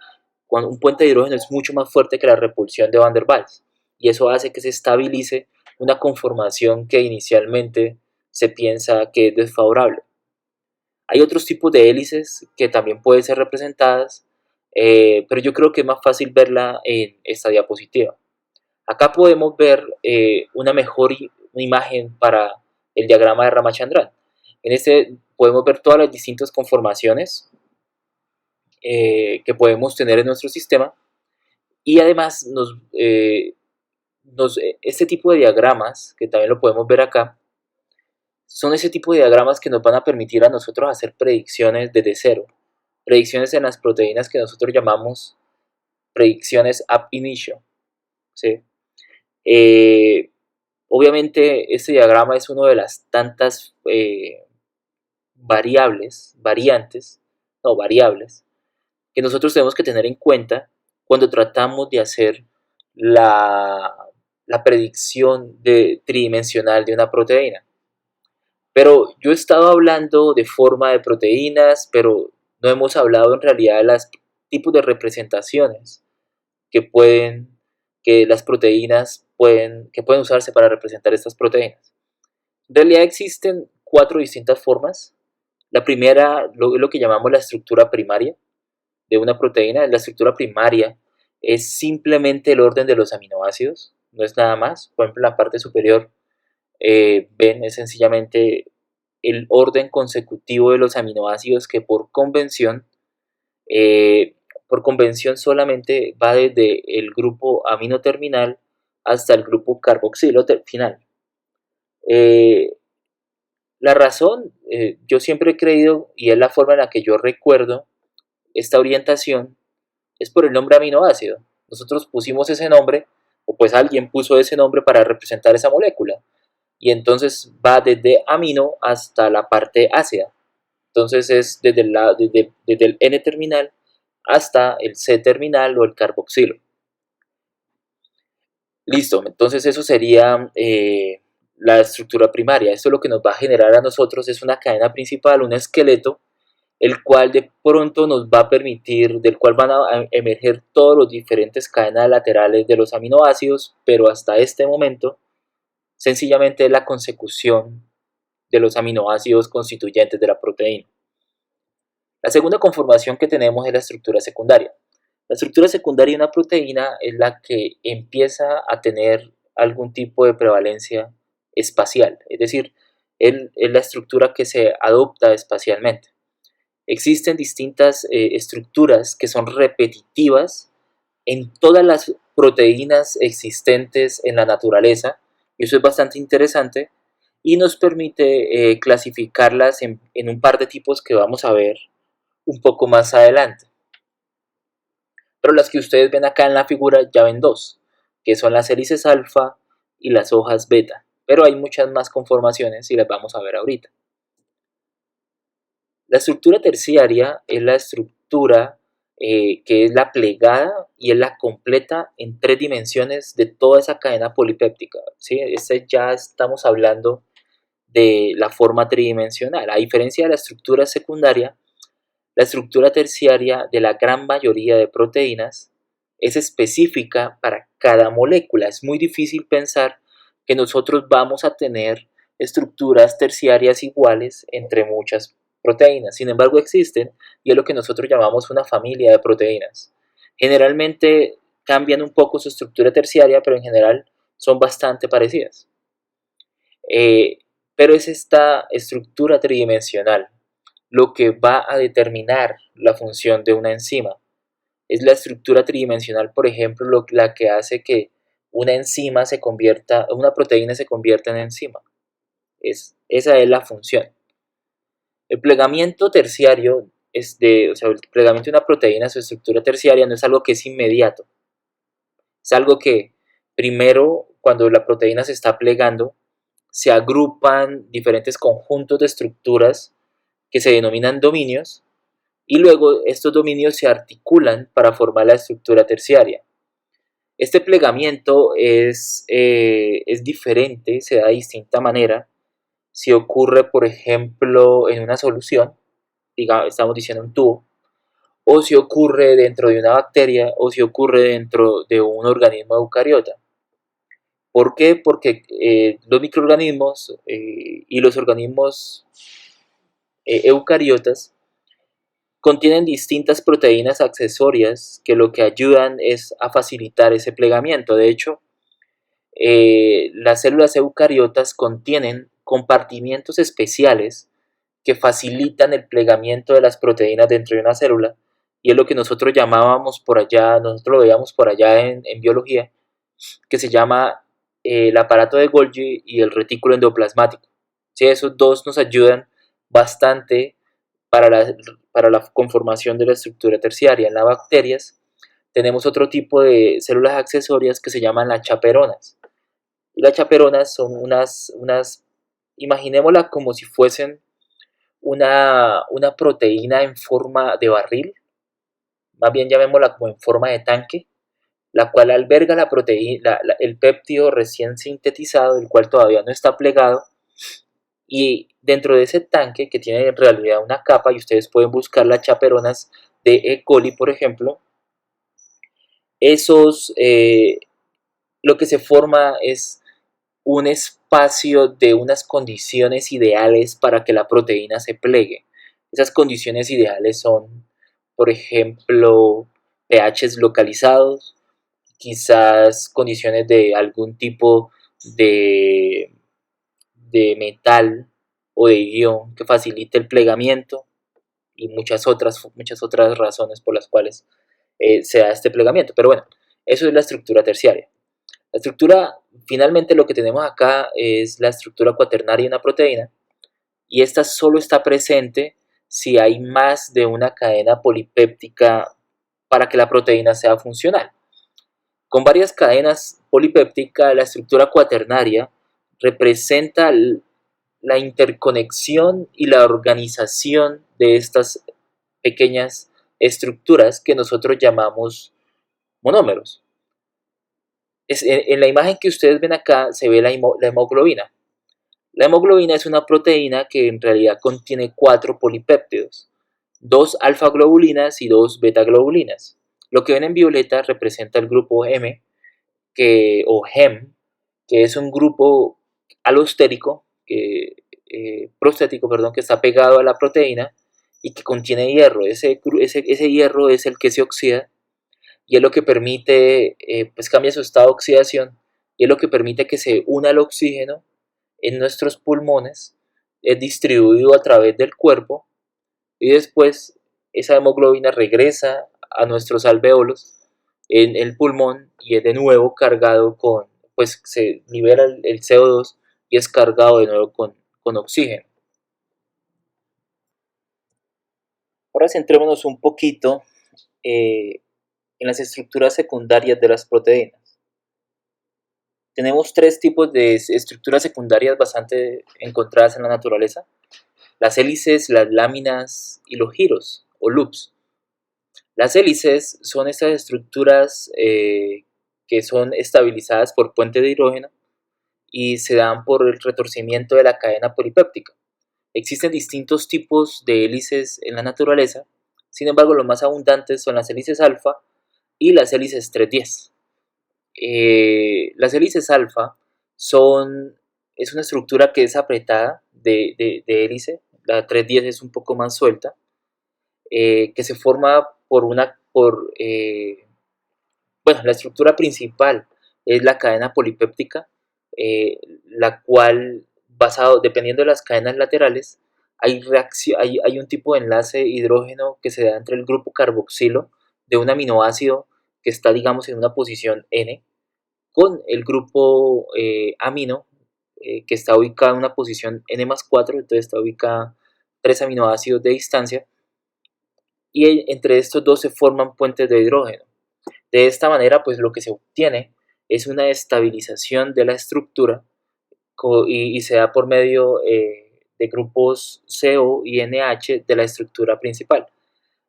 Cuando un puente de hidrógeno es mucho más fuerte que la repulsión de Van der Waals, y eso hace que se estabilice una conformación que inicialmente se piensa que es desfavorable. Hay otros tipos de hélices que también pueden ser representadas, pero yo creo que es más fácil verla en esta diapositiva. Acá podemos ver una mejor imagen para el diagrama de Ramachandran. En este podemos ver todas las distintas conformaciones que podemos tener en nuestro sistema, y además este tipo de diagramas, que también lo podemos ver acá, son ese tipo de diagramas que nos van a permitir a nosotros hacer predicciones desde cero, predicciones en las proteínas que nosotros llamamos predicciones ab initio, ¿sí? Obviamente este diagrama es una de las tantas variables, que nosotros tenemos que tener en cuenta cuando tratamos de hacer la, la predicción tridimensional de una proteína. Pero yo he estado hablando de forma de proteínas, pero no hemos hablado en realidad de los tipos de representaciones que que las proteínas que pueden usarse para representar estas proteínas. En realidad existen 4 distintas formas. La primera es lo que llamamos la estructura primaria de una proteína. La estructura primaria es simplemente el orden de los aminoácidos, no es nada más. Por ejemplo, en la parte superior ven es sencillamente el orden consecutivo de los aminoácidos que por convención solamente va desde el grupo amino terminal hasta el grupo carboxilo final. La razón, yo siempre he creído, y es la forma en la que yo recuerdo esta orientación, es por el nombre aminoácido. Nosotros pusimos ese nombre, o pues alguien puso ese nombre para representar esa molécula, y entonces va desde amino hasta la parte ácida. Entonces es desde el N terminal hasta el C terminal o el carboxilo. Listo, entonces eso sería la estructura primaria. Esto lo que nos va a generar a nosotros es una cadena principal, un esqueleto, el cual de pronto nos va a permitir, del cual van a emerger todos los diferentes cadenas laterales de los aminoácidos, pero hasta este momento sencillamente es la consecución de los aminoácidos constituyentes de la proteína. La segunda conformación que tenemos es la estructura secundaria. La estructura secundaria de una proteína es la que empieza a tener algún tipo de prevalencia espacial, es decir, es la estructura que se adopta espacialmente. Existen distintas estructuras que son repetitivas en todas las proteínas existentes en la naturaleza, y eso es bastante interesante y nos permite clasificarlas en un par de tipos que vamos a ver un poco más adelante. Pero las que ustedes ven acá en la figura ya ven dos, que son las hélices alfa y las hojas beta, pero hay muchas más conformaciones y las vamos a ver ahorita. La estructura terciaria es la estructura que es la plegada y es la completa en 3 dimensiones de toda esa cadena polipéptica, ¿sí? Ya estamos hablando de la forma tridimensional. A diferencia de la estructura secundaria, la estructura terciaria de la gran mayoría de proteínas es específica para cada molécula. Es muy difícil pensar que nosotros vamos a tener estructuras terciarias iguales entre muchas proteínas. Sin embargo, existen, y es lo que nosotros llamamos una familia de proteínas. Generalmente cambian un poco su estructura terciaria, pero en general son bastante parecidas. Pero es esta estructura tridimensional lo que va a determinar la función de una enzima. Es la estructura tridimensional, por ejemplo, la que hace que una proteína se convierta en enzima. Esa es la función. El plegamiento terciario el plegamiento de una proteína, su estructura terciaria, no es algo que es inmediato. Es algo que primero, cuando la proteína se está plegando, se agrupan diferentes conjuntos de estructuras que se denominan dominios, y luego estos dominios se articulan para formar la estructura terciaria. Este plegamiento es diferente, se da de distinta manera si ocurre, por ejemplo, en una solución, digamos, estamos diciendo un tubo, o si ocurre dentro de una bacteria, o si ocurre dentro de un organismo eucariota. ¿Por qué? Porque los microorganismos y los organismos eucariotas contienen distintas proteínas accesorias que lo que ayudan es a facilitar ese plegamiento. De hecho, las células eucariotas contienen compartimientos especiales que facilitan el plegamiento de las proteínas dentro de una célula, y es lo que nosotros llamábamos por allá, nosotros lo veíamos por allá en biología, que se llama el aparato de Golgi y el retículo endoplasmático. ¿Sí? Esos dos nos ayudan bastante para la conformación de la estructura terciaria. En las bacterias tenemos otro tipo de células accesorias que se llaman las chaperonas. Y las chaperonas son imaginémosla como si fuesen una proteína en forma de barril, más bien llamémosla como en forma de tanque, la cual alberga la proteína, el péptido recién sintetizado, el cual todavía no está plegado, y dentro de ese tanque, que tiene en realidad una capa, y ustedes pueden buscar las chaperonas de E. coli, por ejemplo, lo que se forma es un espacio de unas condiciones ideales para que la proteína se plegue. Esas condiciones ideales son, por ejemplo, pHs localizados, quizás condiciones de algún tipo de, de metal o de ion que facilite el plegamiento, y muchas otras razones por las cuales se da este plegamiento. Pero bueno, eso es la estructura terciaria. La estructura, finalmente lo que tenemos acá es la estructura cuaternaria de una proteína, y esta solo está presente si hay más de una cadena polipéptica para que la proteína sea funcional. Con varias cadenas polipépticas, la estructura cuaternaria representa la interconexión y la organización de estas pequeñas estructuras que nosotros llamamos monómeros. En la imagen que ustedes ven acá se ve la hemoglobina. La hemoglobina es una proteína que en realidad contiene 4 polipéptidos, 2 alfa-globulinas y 2 beta-globulinas. Lo que ven en violeta representa el grupo M, o HEM, que es un grupo alostérico, prostético, perdón, que está pegado a la proteína y que contiene hierro. Ese hierro es el que se oxida, y es lo que permite, pues cambia su estado de oxidación, y es lo que permite que se una al oxígeno en nuestros pulmones, es distribuido a través del cuerpo, y después esa hemoglobina regresa a nuestros alvéolos en el pulmón y es de nuevo cargado pues se libera el CO2 y es cargado de nuevo con oxígeno. Ahora centrémonos un poquito en las estructuras secundarias de las proteínas. Tenemos 3 tipos de estructuras secundarias bastante encontradas en la naturaleza: las hélices, las láminas y los giros o loops. Las hélices son estas estructuras que son estabilizadas por puentes de hidrógeno y se dan por el retorcimiento de la cadena polipéptica. Existen distintos tipos de hélices en la naturaleza, sin embargo los más abundantes son las hélices alfa y las hélices 3-10. Las hélices alfa es una estructura que es apretada de hélice, la 3-10 es un poco más suelta, que se forma la estructura principal es la cadena polipéptica, la cual, dependiendo de las cadenas laterales, hay un tipo de enlace hidrógeno que se da entre el grupo carboxilo de un aminoácido que está, digamos, en una posición N, con el grupo amino, que está ubicado en una posición N+4, entonces está ubicada 3 aminoácidos de distancia, y entre estos dos se forman puentes de hidrógeno. De esta manera, pues lo que se obtiene es una estabilización de la estructura y se da por medio de grupos CO y NH de la estructura principal.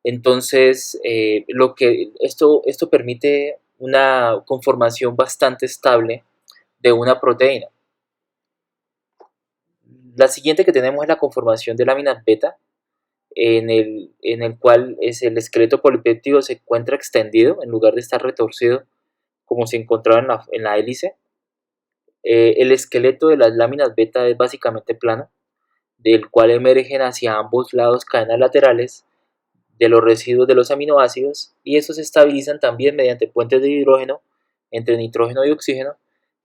Entonces, esto permite una conformación bastante estable de una proteína. La siguiente que tenemos es la conformación de láminas beta, en el cual el esqueleto polipéptido se encuentra extendido en lugar de estar retorcido como se encontraba en la hélice. El esqueleto de las láminas beta es básicamente plano, del cual emergen hacia ambos lados cadenas laterales de los residuos de los aminoácidos, y estos se estabilizan también mediante puentes de hidrógeno entre nitrógeno y oxígeno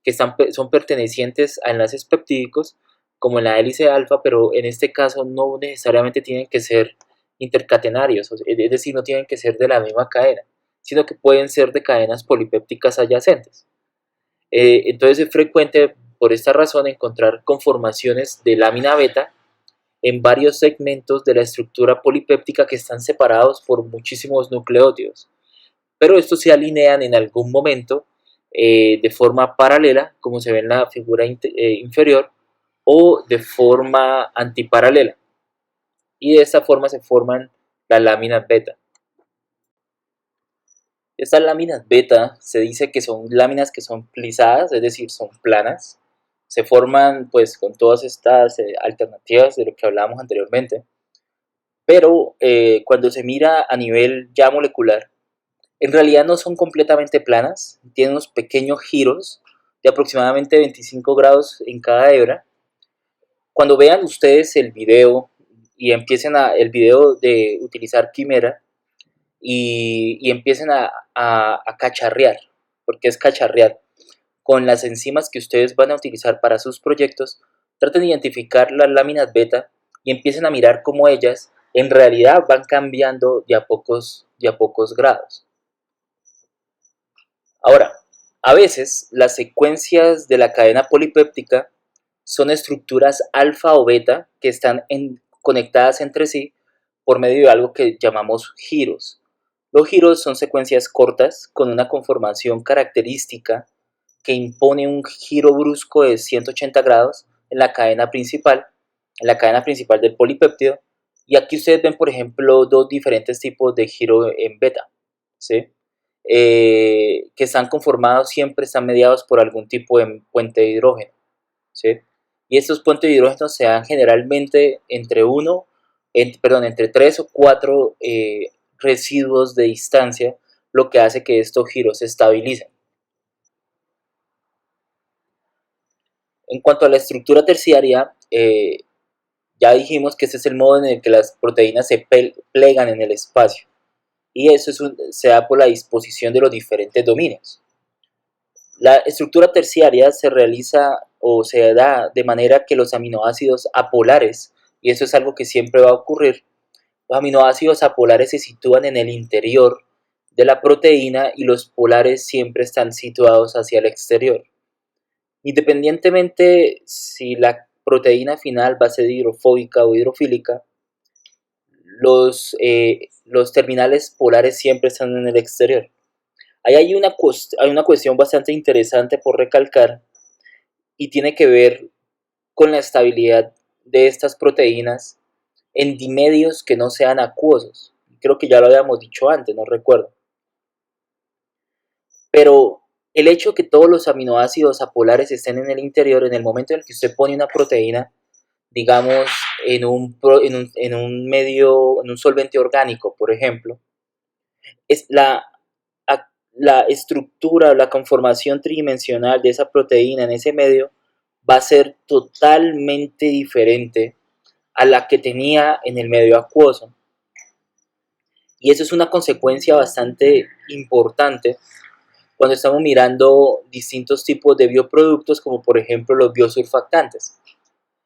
que son pertenecientes a enlaces peptídicos como en la hélice alfa, pero en este caso no necesariamente tienen que ser intercatenarios, es decir, no tienen que ser de la misma cadena, sino que pueden ser de cadenas polipépticas adyacentes. Entonces es frecuente por esta razón encontrar conformaciones de lámina beta en varios segmentos de la estructura polipéptica que están separados por muchísimos nucleótidos, pero estos se alinean en algún momento de forma paralela, como se ve en la figura inferior, o de forma antiparalela, y de esta forma se forman las láminas beta. Estas láminas beta se dice que son láminas que son plisadas, es decir, son planas. Se forman pues con todas estas alternativas de lo que hablábamos anteriormente, pero cuando se mira a nivel ya molecular, en realidad no son completamente planas, tienen unos pequeños giros de aproximadamente 25 grados en cada hebra. Cuando vean ustedes el video y empiecen el video de utilizar Quimera y empiecen a cacharrear, porque es cacharrear, con las enzimas que ustedes van a utilizar para sus proyectos, traten de identificar las láminas beta y empiecen a mirar cómo ellas en realidad van cambiando de a pocos grados. Ahora, a veces las secuencias de la cadena polipéptica son estructuras alfa o beta que están conectadas entre sí por medio de algo que llamamos giros. Los giros son secuencias cortas con una conformación característica que impone un giro brusco de 180 grados en la cadena principal del polipéptido. Y aquí ustedes ven, por ejemplo, dos diferentes tipos de giro en beta, ¿sí? Que están conformados, siempre están mediados por algún tipo de puente de hidrógeno, ¿sí? Y estos puentes de hidrógeno se dan generalmente entre 3 o 4 residuos de distancia, lo que hace que estos giros se estabilicen. En cuanto a la estructura terciaria, ya dijimos que este es el modo en el que las proteínas se plegan en el espacio, y eso se da por la disposición de los diferentes dominios. La estructura terciaria se realiza o se da de manera que los aminoácidos apolares, y eso es algo que siempre va a ocurrir, los aminoácidos apolares se sitúan en el interior de la proteína y los polares siempre están situados hacia el exterior. Independientemente si la proteína final va a ser hidrofóbica o hidrofílica, los terminales polares siempre están en el exterior. Ahí hay una cuestión bastante interesante por recalcar y tiene que ver con la estabilidad de estas proteínas en dimedios que no sean acuosos. Creo que ya lo habíamos dicho antes, no recuerdo. Pero el hecho de que todos los aminoácidos apolares estén en el interior, en el momento en el que usted pone una proteína, digamos, en un medio, en un solvente orgánico, por ejemplo, es la estructura o la conformación tridimensional de esa proteína en ese medio va a ser totalmente diferente a la que tenía en el medio acuoso. Y eso es una consecuencia bastante importante cuando estamos mirando distintos tipos de bioproductos, como por ejemplo los biosurfactantes.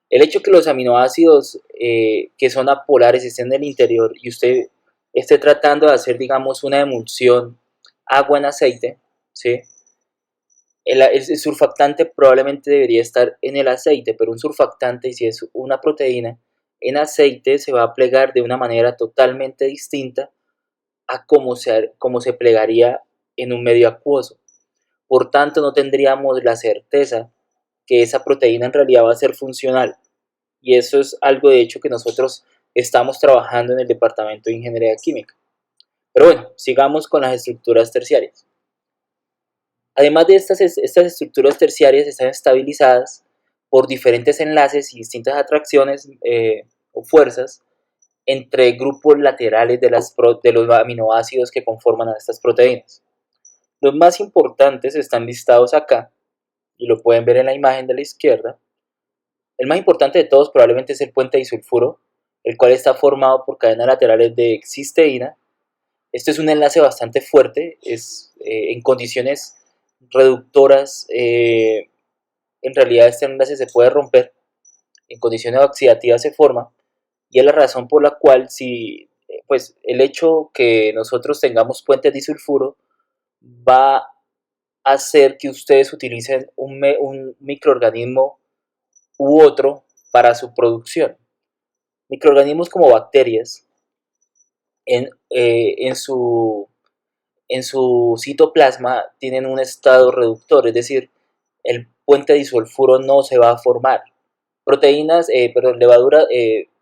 El hecho que los aminoácidos que son apolares estén en el interior y usted esté tratando de hacer, digamos, una emulsión agua en aceite, ¿sí? El surfactante probablemente debería estar en el aceite, pero un surfactante, y si es una proteína, en aceite se va a plegar de una manera totalmente distinta a cómo se plegaría en un medio acuoso. Por tanto, no tendríamos la certeza que esa proteína en realidad va a ser funcional. Y eso es algo de hecho que nosotros estamos trabajando en el departamento de ingeniería química. Pero bueno, sigamos con las estructuras terciarias. Además de estas estructuras terciarias están estabilizadas por diferentes enlaces y distintas atracciones o fuerzas entre grupos laterales de los aminoácidos que conforman a estas proteínas. Los más importantes están listados acá y lo pueden ver en la imagen de la izquierda. El más importante de todos probablemente es el puente disulfuro, el cual está formado por cadenas laterales de cisteína. Esto es un enlace bastante fuerte, en condiciones reductoras, en realidad este enlace se puede romper, en condiciones oxidativas se forma, y es la razón por la cual si, pues el hecho que nosotros tengamos puentes disulfuro va a hacer que ustedes utilicen un microorganismo u otro para su producción. Microorganismos como bacterias en, eh, en, su, en su citoplasma tienen un estado reductor, es decir, el puente disulfuro no se va a formar. Proteínas, levadura,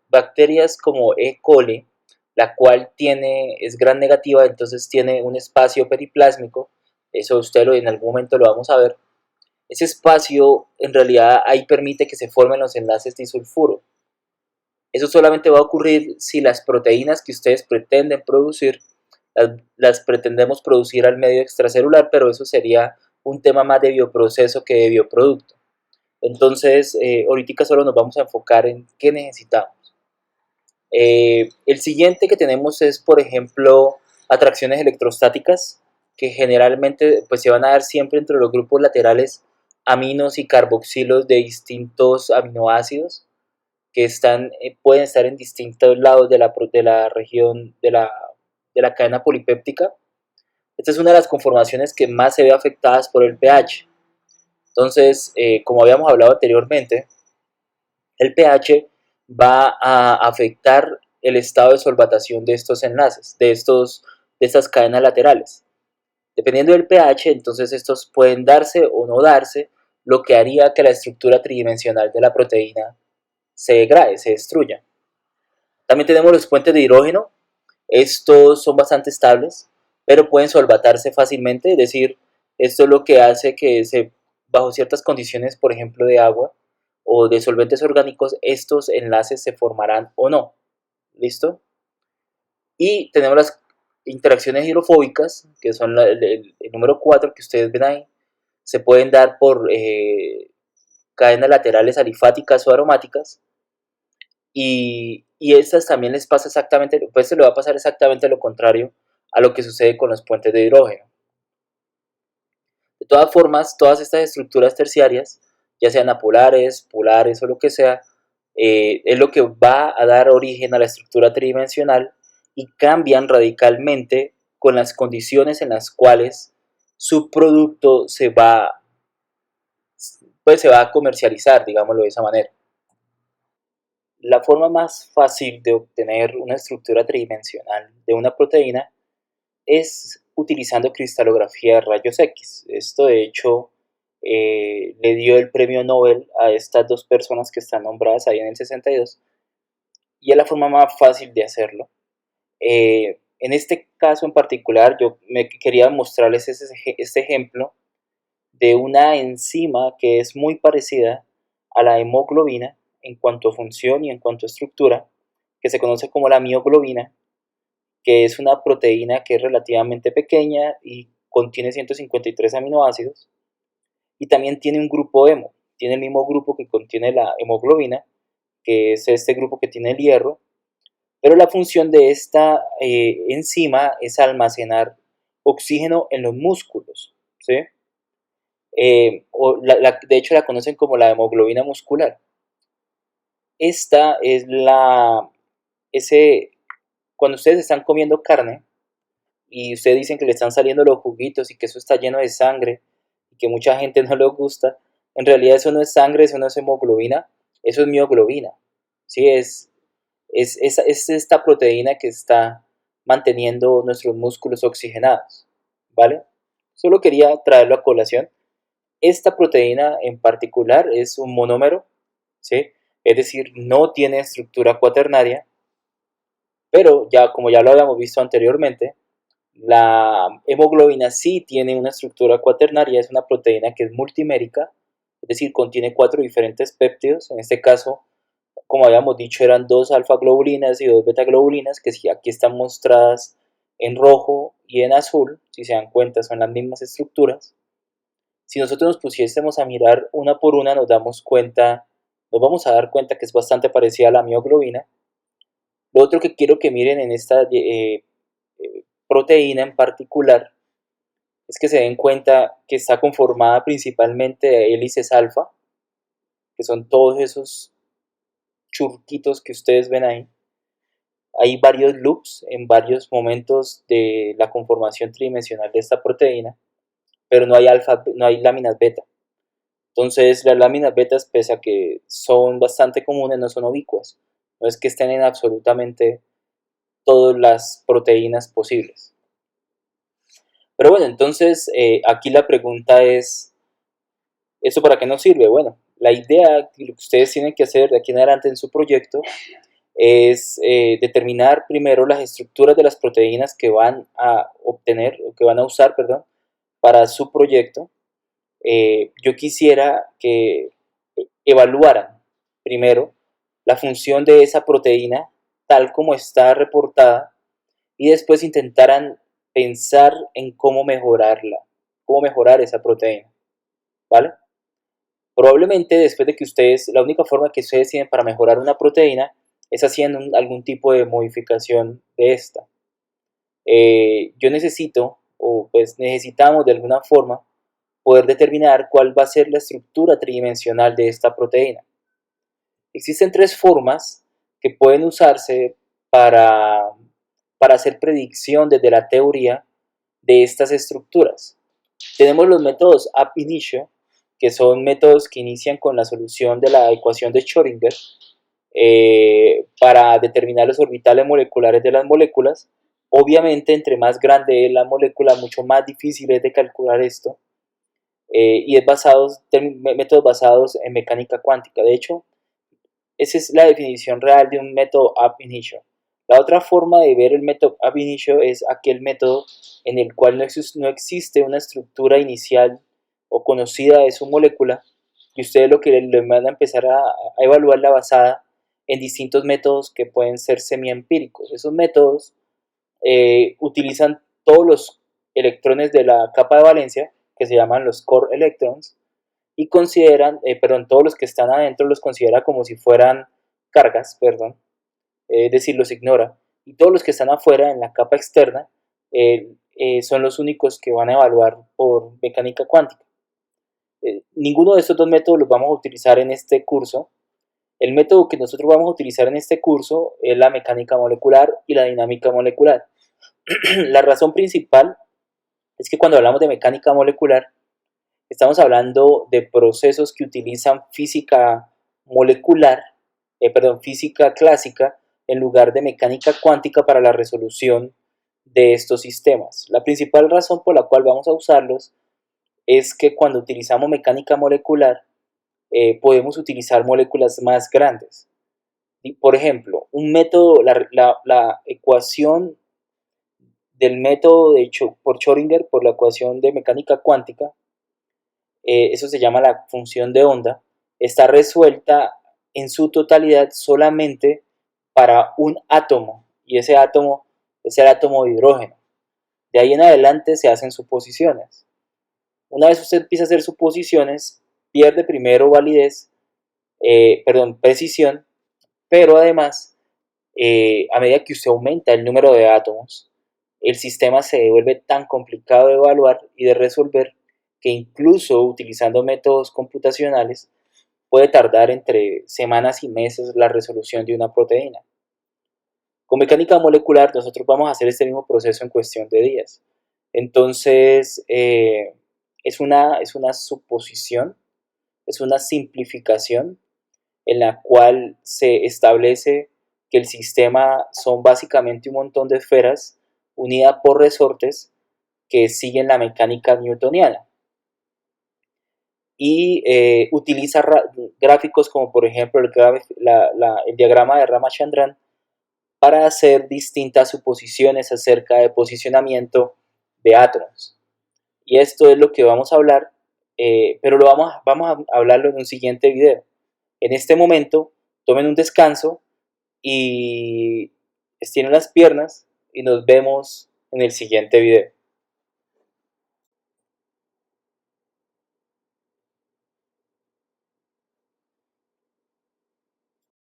bacterias como E. coli, la cual es gran negativa, entonces tiene un espacio periplásmico, eso usted en algún momento lo vamos a ver. Ese espacio en realidad ahí permite que se formen los enlaces disulfuro. Eso solamente va a ocurrir si las proteínas que ustedes pretenden producir las pretendemos producir al medio extracelular, pero eso sería un tema más de bioproceso que de bioproducto. Entonces, ahorita solo nos vamos a enfocar en qué necesitamos. El siguiente que tenemos es, por ejemplo, atracciones electrostáticas, que generalmente pues, se van a dar siempre entre los grupos laterales aminos y carboxilos de distintos aminoácidos que pueden estar en distintos lados de la región de la cadena polipéptica. Esta es una de las conformaciones que más se ve afectadas por el pH. Entonces, como habíamos hablado anteriormente, el pH va a afectar el estado de solvatación de estos enlaces, de estas cadenas laterales. Dependiendo del pH, entonces estos pueden darse o no darse, lo que haría que la estructura tridimensional de la proteína se degrade, se destruya. También tenemos los puentes de hidrógeno. Estos son bastante estables, pero pueden solvatarse fácilmente, es decir, esto es lo que hace que bajo ciertas condiciones, por ejemplo, de agua o de solventes orgánicos, estos enlaces se formarán o no. ¿Listo? Y tenemos las interacciones hidrofóbicas, que son el número 4 que ustedes ven ahí. Se pueden dar por cadenas laterales alifáticas o aromáticas. Y estas también les pasa exactamente, pues se le va a pasar exactamente lo contrario a lo que sucede con los puentes de hidrógeno. De todas formas, todas estas estructuras terciarias, ya sean apolares, polares o lo que sea, es lo que va a dar origen a la estructura tridimensional y cambian radicalmente con las condiciones en las cuales su producto pues se va a comercializar, digámoslo de esa manera. La forma más fácil de obtener una estructura tridimensional de una proteína es utilizando cristalografía de rayos X. Esto de hecho le dio el premio Nobel a estas dos personas que están nombradas ahí en el 62 y es la forma más fácil de hacerlo. En este caso en particular yo me quería mostrarles este ejemplo de una enzima que es muy parecida a la hemoglobina en cuanto a función y en cuanto a estructura, que se conoce como la mioglobina, que es una proteína que es relativamente pequeña y contiene 153 aminoácidos, y también tiene un grupo hemo, tiene el mismo grupo que contiene la hemoglobina, que es este grupo que tiene el hierro, pero la función de esta enzima es almacenar oxígeno en los músculos, ¿sí? De hecho la conocen como la hemoglobina muscular. Esta es cuando ustedes están comiendo carne y ustedes dicen que le están saliendo los juguitos y que eso está lleno de sangre y que mucha gente no le gusta, en realidad eso no es sangre, eso no es hemoglobina, eso es mioglobina. ¿Sí? Es esta proteína que está manteniendo nuestros músculos oxigenados, ¿vale? Solo quería traerlo a colación. Esta proteína en particular es un monómero, ¿sí? Es decir, no tiene estructura cuaternaria, pero ya como ya lo habíamos visto anteriormente, La hemoglobina sí tiene una estructura cuaternaria, es una proteína que es multimérica, es decir, contiene 4 diferentes péptidos. En este caso, como habíamos dicho, eran 2 alfa-globulinas y 2 beta-globulinas, que aquí están mostradas en rojo y en azul. Si se dan cuenta, son las mismas estructuras. Si nosotros nos pusiésemos a mirar una por una, nos vamos a dar cuenta que es bastante parecida a la mioglobina. Lo otro que quiero que miren en esta proteína en particular es que se den cuenta que está conformada principalmente de hélices alfa, que son todos esos churquitos que ustedes ven ahí. Hay varios loops en varios momentos de la conformación tridimensional de esta proteína, pero no hay láminas beta. Entonces, las láminas betas, pese a que son bastante comunes, no son ubicuas. No es que estén en absolutamente todas las proteínas posibles. Pero bueno, entonces aquí la pregunta es, ¿esto para qué nos sirve? Bueno, la idea que ustedes tienen que hacer de aquí en adelante en su proyecto es determinar primero las estructuras de las proteínas que van a obtener, o que van a usar, perdón, para su proyecto. Yo quisiera que evaluaran primero la función de esa proteína tal como está reportada y después intentaran pensar en cómo mejorarla, cómo mejorar esa proteína, ¿vale? Probablemente después de que la única forma que ustedes tienen para mejorar una proteína es haciendo algún tipo de modificación de esta. Yo necesito, o pues necesitamos de alguna forma, poder determinar cuál va a ser la estructura tridimensional de esta proteína. Existen 3 formas que pueden usarse para, para hacer predicción desde la teoría de estas estructuras. Tenemos los métodos ab initio, que son métodos que inician con la solución de la ecuación de Schrödinger para determinar los orbitales moleculares de las moléculas. Obviamente, entre más grande es la molécula, mucho más difícil es de calcular esto. Y es métodos basados en mecánica cuántica. De hecho, esa es la definición real de un método ab initio. La otra forma de ver el método ab initio es aquel método en el cual no existe una estructura inicial o conocida de su molécula y ustedes lo que le van a empezar a evaluarla basada en distintos métodos que pueden ser semiempíricos. Esos métodos utilizan todos los electrones de la capa de valencia, que se llaman los core electrons, y todos los que están adentro los considera como si fueran cargas, es decir, los ignora. Y todos los que están afuera, en la capa externa, son los únicos que van a evaluar por mecánica cuántica. Ninguno de estos 2 métodos los vamos a utilizar en este curso. El método que nosotros vamos a utilizar en este curso es la mecánica molecular y la dinámica molecular. La razón principal es que cuando hablamos de mecánica molecular, estamos hablando de procesos que utilizan física molecular, física clásica, en lugar de mecánica cuántica para la resolución de estos sistemas. La principal razón por la cual vamos a usarlos es que cuando utilizamos mecánica molecular, podemos utilizar moléculas más grandes. Y, por ejemplo, un método, la ecuación del método de hecho por Schrödinger, por la ecuación de mecánica cuántica, eso se llama la función de onda, está resuelta en su totalidad solamente para un átomo, y ese átomo es el átomo de hidrógeno. De ahí en adelante se hacen suposiciones. Una vez usted empieza a hacer suposiciones, pierde primero precisión, pero además, a medida que usted aumenta el número de átomos, el sistema se vuelve tan complicado de evaluar y de resolver que incluso utilizando métodos computacionales puede tardar entre semanas y meses la resolución de una proteína. Con mecánica molecular nosotros vamos a hacer este mismo proceso en cuestión de días. Entonces, es una suposición, es una simplificación en la cual se establece que el sistema son básicamente un montón de esferas unidas por resortes que siguen la mecánica newtoniana. Y utiliza gráficos como por ejemplo el diagrama de Ramachandran para hacer distintas suposiciones acerca del posicionamiento de átomos. Y esto es lo que vamos a hablar, pero vamos a hablarlo en un siguiente video. En este momento, tomen un descanso y estiren las piernas y nos vemos en el siguiente video.